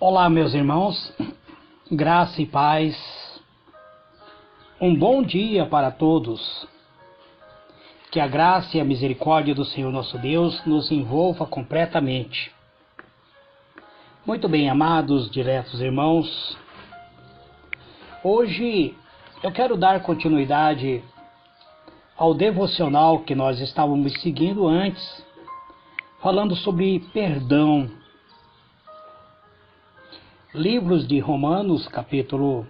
Olá, meus irmãos, graça e paz, um bom dia para todos. Que a graça e a misericórdia do Senhor nosso Deus nos envolva completamente. Muito bem, amados, diletos irmãos, hoje eu quero dar continuidade ao devocional que nós estávamos seguindo antes, falando sobre perdão. Livros de Romanos, capítulo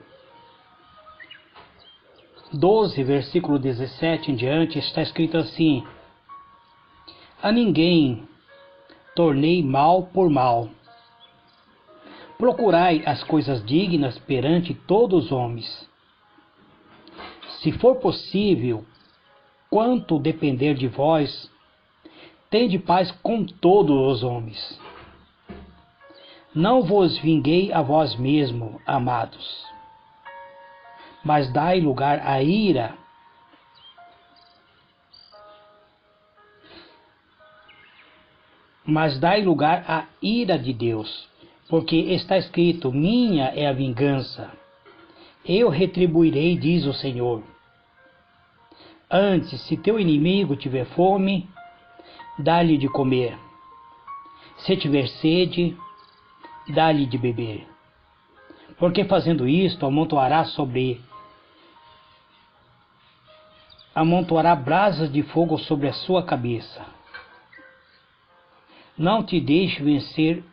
12, versículo 17 em diante, está escrito assim: A ninguém tornei mal por mal. Procurai as coisas dignas perante todos os homens. Se for possível, quanto depender de vós, tende paz com todos os homens. Não vos vinguei a vós mesmo, amados, mas dai lugar à ira. Mas dai lugar à ira de Deus, porque está escrito: minha é a vingança, eu retribuirei, diz o Senhor. Antes, se teu inimigo tiver fome, dá-lhe de comer. Se tiver sede, dá-lhe de beber. Porque fazendo isto, amontoará brasas de fogo sobre a sua cabeça. Não te deixe vencer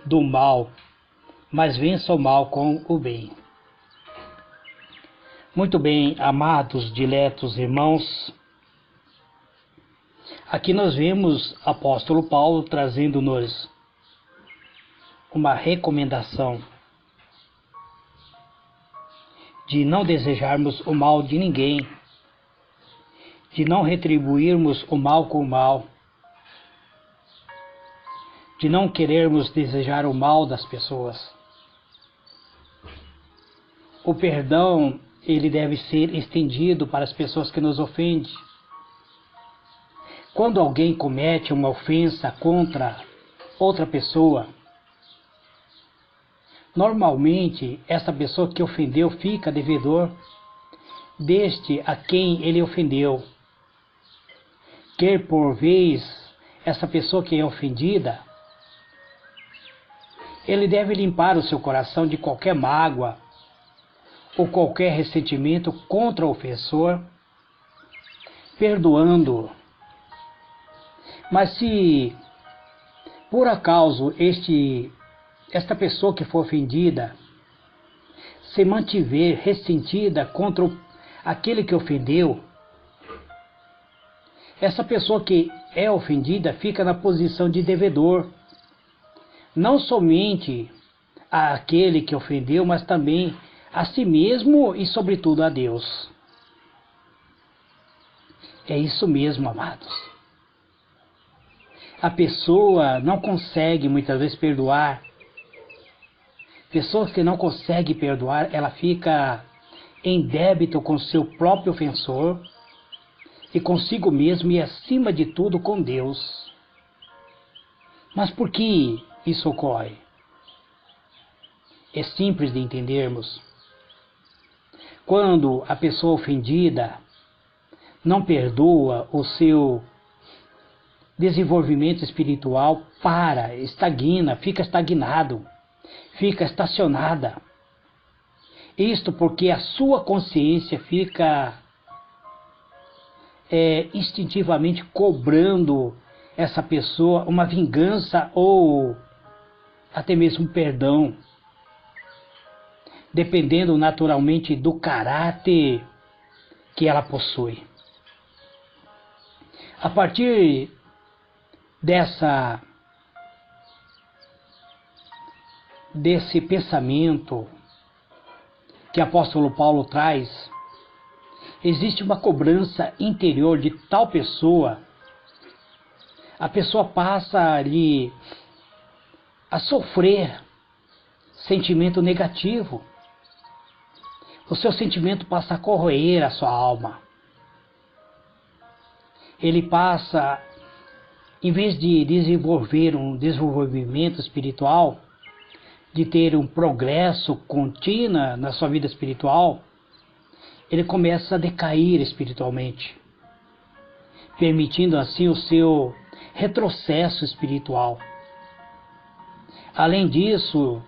do mal, mas vença o mal com o bem. Muito bem, amados, diletos irmãos, aqui nós vemos o apóstolo Paulo trazendo-nos uma recomendação de não desejarmos o mal de ninguém, de não retribuirmos o mal com o mal, de não querermos desejar o mal das pessoas. O perdão, ele deve ser estendido para as pessoas que nos ofendem. Quando alguém comete uma ofensa contra outra pessoa, normalmente essa pessoa que ofendeu fica devedor deste a quem ele ofendeu. Quer por vez essa pessoa que é ofendida, ele deve limpar o seu coração de qualquer mágoa ou qualquer ressentimento contra o ofensor, perdoando-o. Mas se por acaso esta pessoa que foi ofendida se mantiver ressentida contra aquele que ofendeu, essa pessoa que é ofendida fica na posição de devedor, não somente àquele que ofendeu, mas também a si mesmo e sobretudo a Deus. É isso mesmo, amados. A pessoa não consegue muitas vezes perdoar. Pessoas que não conseguem perdoar, ela fica em débito com seu próprio ofensor e consigo mesmo e acima de tudo com Deus. Mas por que isso ocorre? É simples de entendermos. Quando a pessoa ofendida não perdoa, o seu desenvolvimento espiritual estagna, fica estagnado, fica estacionada. Isto porque a sua consciência fica instintivamente cobrando essa pessoa uma vingança ou até mesmo perdão, dependendo naturalmente do caráter que ela possui. A partir desse pensamento que o apóstolo Paulo traz, existe uma cobrança interior de tal pessoa, a pessoa passa ali a sofrer sentimento negativo. O seu sentimento passa a corroer a sua alma. Ele passa, em vez de desenvolver um desenvolvimento espiritual, de ter um progresso contínuo na sua vida espiritual, ele começa a decair espiritualmente, permitindo assim o seu retrocesso espiritual. Além disso,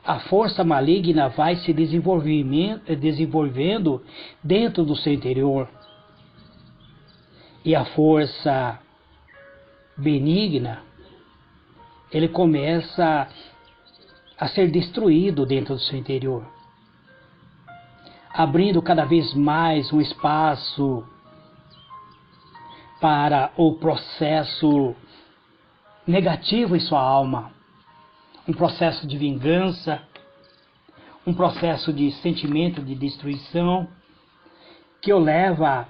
a força maligna vai se desenvolvendo dentro do seu interior. E a força benigna, ele começa a ser destruído dentro do seu interior, abrindo cada vez mais um espaço para o processo negativo em sua alma, um processo de vingança, um processo de sentimento de destruição, que o leva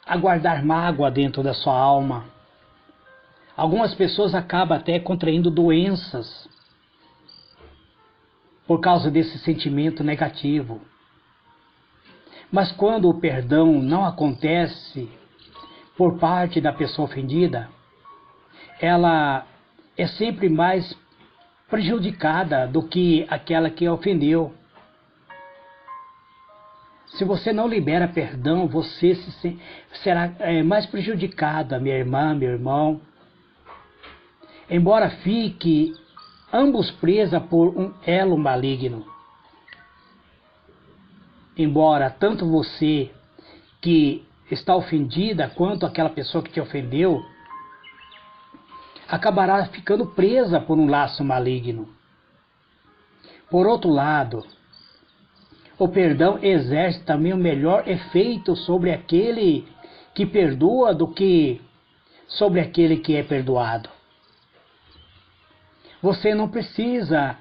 a guardar mágoa dentro da sua alma. Algumas pessoas acabam até contraindo doenças por causa desse sentimento negativo. Mas quando o perdão não acontece por parte da pessoa ofendida, ela é sempre mais prejudicada do que aquela que a ofendeu. Se você não libera perdão, você será mais prejudicada, minha irmã, meu irmão. Embora fique ambos presos por um elo maligno. Embora tanto você que está ofendida quanto aquela pessoa que te ofendeu acabará ficando presa por um laço maligno. Por outro lado, o perdão exerce também o melhor efeito sobre aquele que perdoa do que sobre aquele que é perdoado. Você não precisa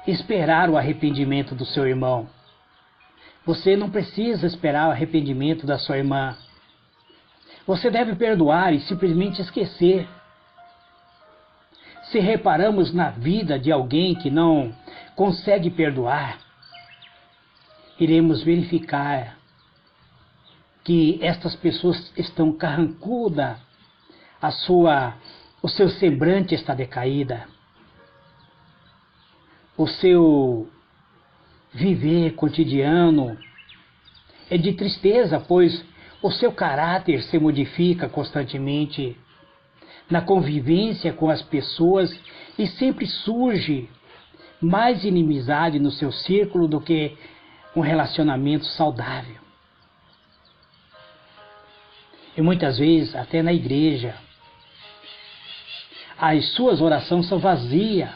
esperar o arrependimento do seu irmão. Você não precisa esperar o arrependimento da sua irmã. Você deve perdoar e simplesmente esquecer. Se reparamos na vida de alguém que não consegue perdoar, iremos verificar que estas pessoas estão carrancudas, o seu semblante está decaída, o seu viver cotidiano é de tristeza, pois o seu caráter se modifica constantemente na convivência com as pessoas e sempre surge mais inimizade no seu círculo do que um relacionamento saudável. E muitas vezes, até na igreja, as suas orações são vazias,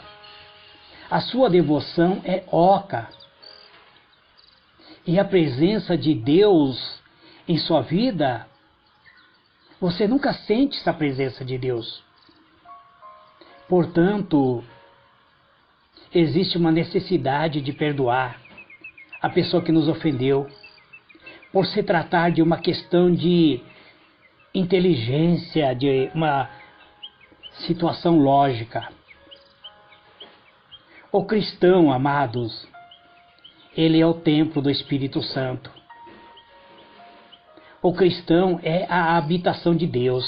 a sua devoção é oca, e a presença de Deus em sua vida, você nunca sente essa presença de Deus. Portanto, existe uma necessidade de perdoar a pessoa que nos ofendeu, por se tratar de uma questão de inteligência, de uma situação lógica. O cristão, amados, ele é o templo do Espírito Santo. O cristão é a habitação de Deus.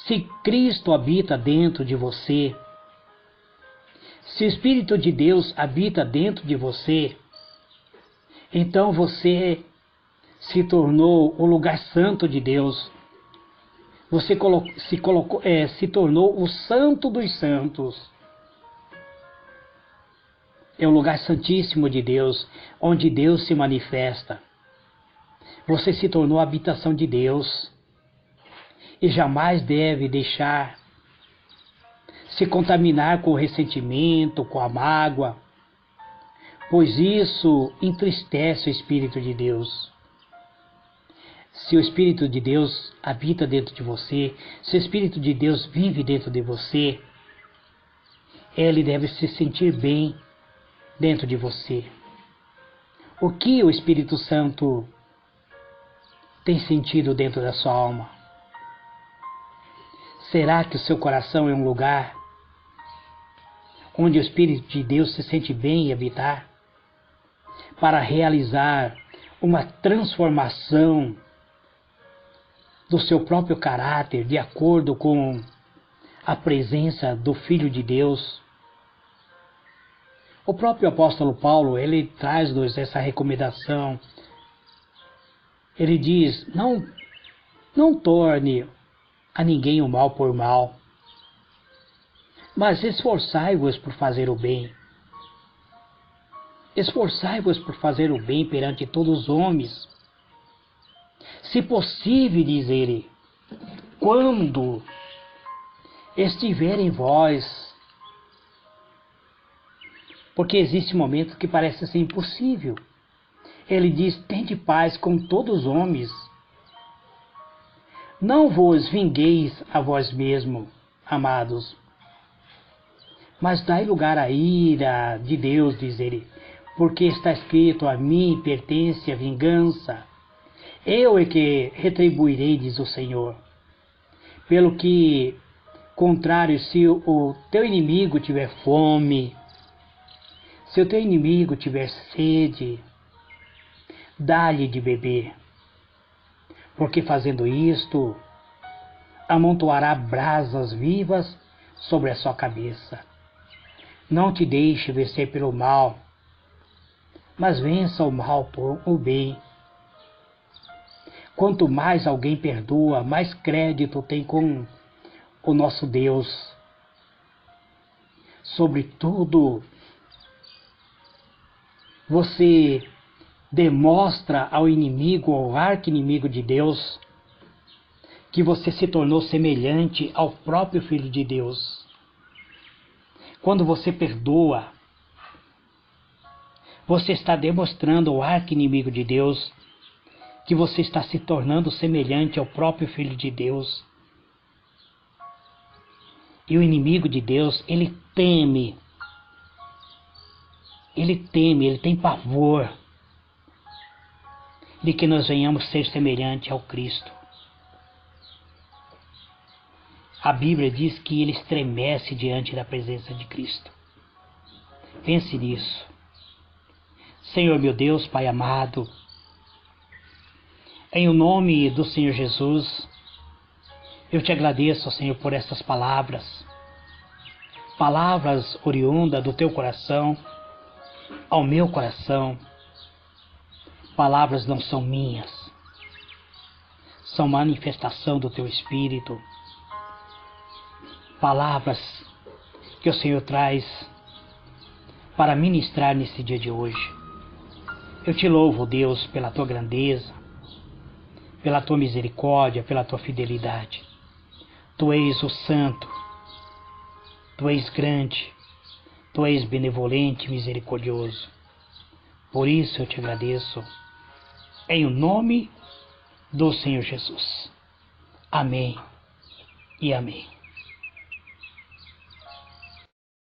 Se Cristo habita dentro de você, se o Espírito de Deus habita dentro de você, então você se tornou o lugar santo de Deus. Você se tornou o santo dos santos. É o lugar santíssimo de Deus, onde Deus se manifesta. Você se tornou a habitação de Deus e jamais deve deixar se contaminar com o ressentimento, com a mágoa, pois isso entristece o Espírito de Deus. Se o Espírito de Deus habita dentro de você, se o Espírito de Deus vive dentro de você, ele deve se sentir bem dentro de você. O que o Espírito Santo tem sentido dentro da sua alma? Será que o seu coração é um lugar onde o Espírito de Deus se sente bem em habitar? Para realizar uma transformação do seu próprio caráter, de acordo com a presença do Filho de Deus. O próprio apóstolo Paulo, ele traz-nos essa recomendação. Ele diz, não torne a ninguém o mal por mal, mas esforçai-vos por fazer o bem. Esforçai-vos por fazer o bem perante todos os homens. Se possível, diz ele, quando estiver em vós, porque existe momentos que parece ser impossível. Ele diz, tende paz com todos os homens. Não vos vingueis a vós mesmo, amados, mas dai lugar à ira de Deus, diz ele, porque está escrito, a mim pertence a vingança. Eu é que retribuirei, diz o Senhor. Pelo que, contrário, se o teu inimigo tiver fome, se o teu inimigo tiver sede, dá-lhe de beber, porque fazendo isto, amontoará brasas vivas sobre a sua cabeça. Não te deixe vencer pelo mal, mas vença o mal por o bem. Quanto mais alguém perdoa, mais crédito tem com o nosso Deus. Sobretudo, você demonstra ao inimigo, ao arqui-inimigo de Deus, que você se tornou semelhante ao próprio Filho de Deus. Quando você perdoa, você está demonstrando ao arqui-inimigo de Deus que você está se tornando semelhante ao próprio Filho de Deus. E o inimigo de Deus, ele teme, ele tem pavor de que nós venhamos ser semelhante ao Cristo. A Bíblia diz que ele estremece diante da presença de Cristo. Pense nisso. Senhor meu Deus, Pai amado, em o nome do Senhor Jesus, eu te agradeço, Senhor, por essas palavras. Palavras oriundas do teu coração ao meu coração. Palavras não são minhas, são manifestação do teu Espírito. Palavras que o Senhor traz para ministrar nesse dia de hoje. Eu te louvo, Deus, pela tua grandeza, pela tua misericórdia, pela tua fidelidade. Tu és o santo, tu és grande, tu és benevolente e misericordioso. Por isso eu te agradeço, em o nome do Senhor Jesus. Amém e amém.